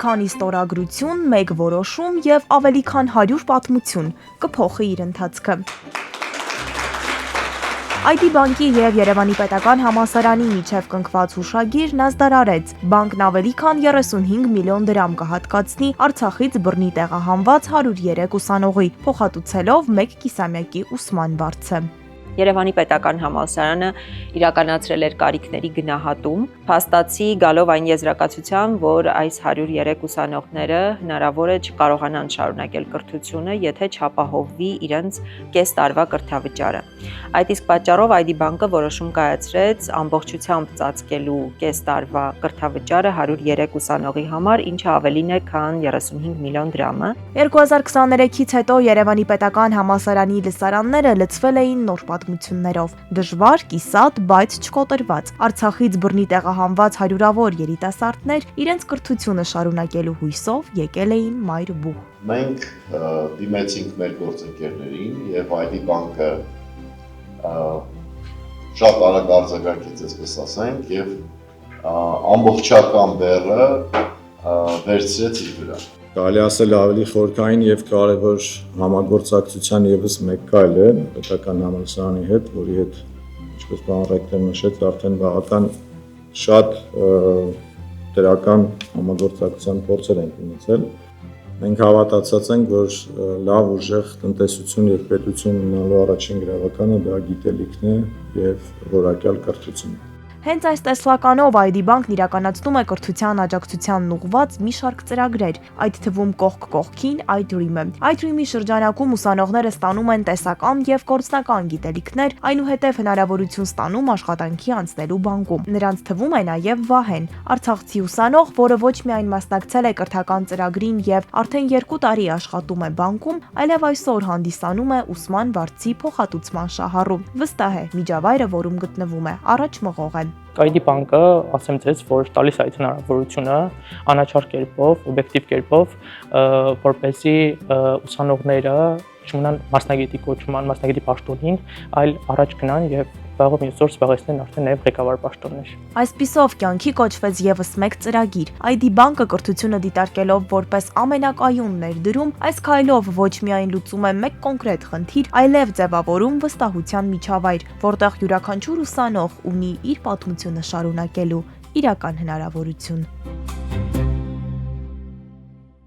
քանի ստորագրություն, մեկ որոշում եւ ավելի քան 100 պատմություն կփոխի իր ընթացքը։ ID բանկի և Երևանի պետական համալսարանի միջև կնքված հուշագիրն ազդարարեց։ Բանկն ավելի քան 35 միլիոն դրամ կհատկացնի Արցախից բռնի տեղահանված 103 ուսանողի, փոխհատուցելով 1 կիսամյակի ուսման վարձը։ Երևանի պետական համալսարանը իրականացրել էր կարիքների գնահատում, փաստացի գալով այն եզրակացության, որ այս 103 ուսանողները հնարավոր է չկարողանան շարունակել կրթությունը, եթե չապահովվի իրենց կես տարվա կրթավճարը։ Այդ իսկ պատճառով ID բանկը որոշում կայացրեց ամբողջությամբ ծածկելու կես տարվա կրթավճարը 103 ուսանողի համար, ինչը ավելին է, քան 35 միլիոն դրամը։ 2023-ից հետո Երևանի պետական համալսարանի լսարանները լցվել էին նոր պատմություններով, դժվար, կիսատ, բայց չկոտրված։ Արցախից բռնի տեղահանված հարյուրավոր երիտասարդներ իրենց կրթությունը շարունակելու հույսով եկել էին մայր բուհ։ Մենք դիմեցինք մեր գործընկերներին եւ ID բանկը շատ արագ արձագանքեց, այսպես ասենք, եւ ամբողջական բեռը վերցրեց իր վրա։ Կարելի ասել ավելի խորքային եւ կարեւոր համագործակցության եւս մեկ քայլ է պետական համալսարանի հետ, որի հետ, ինչպես պարոն ռեկտորը նշեց, արդեն բավական շատ դրական համագործակցության փորձեր ենք ունեցել։ Մենք հավատացած ենք, որ լավ ուժեղ տնտեսություն եւ պետություն ունենալու առաջին գրավականը դա գիտելիքն է եւ որակյալ կրթությունն է։ Հենց այս տեսլականով ID բանկն իրականացնում է կրթության աջակցությանն ուղղված մի շարք ծրագրեր, այդ թվում կողք կողքին iDream-ը։ iDream-ի շրջանակում ուսանողները ստանում են տեսական եւ գործնական գիտելիքներ, այնուհետև հնարավորություն ստանում աշխատանքի անցնելու բանկում։ Նրանց թվում է նաեւ Վահեն, արցախցի ուսանող, որը ոչ միայն մասնակցել է կրթական ծրագրին եւ արդեն 2 տարի աշխատում է բանկում, այլև այսօր հանդիսանում է ուսման վարձի փոխհատուցման շահառու։ Վստահ է, միջավայրը, որում գտնվում է, առաջ մղող է։ ID բանկը, ասեմ ձեզ, որ տալիս է այդ հնարավորությունը անաչառ կերպով, օբյեկտիվ կերպով, որպեսզի ուսանողները չմնան մասնագետի կոչման, մասնագետի պաշտոնին, այլ առաջ գնան եւ վաղը մյուս օր զբաղեցնեն արդեն նաեւ ղեկավար պաշտոններ։ Այսպիսով կյանքի կոչվեց եւս մեկ ծրագիր։ ID բանկը կրթությունը դիտարկելով որպես ամենակայուն ներդրում, այս քայլով ոչ միայն լուծում է մեկ կոնկրետ խնդիր, այլև ձևավորում վստահության միջավայր, որտեղ յուրաքանչյուր ուսանող ունի իր պատմությունը շարունակելու իրական հնարավորություն։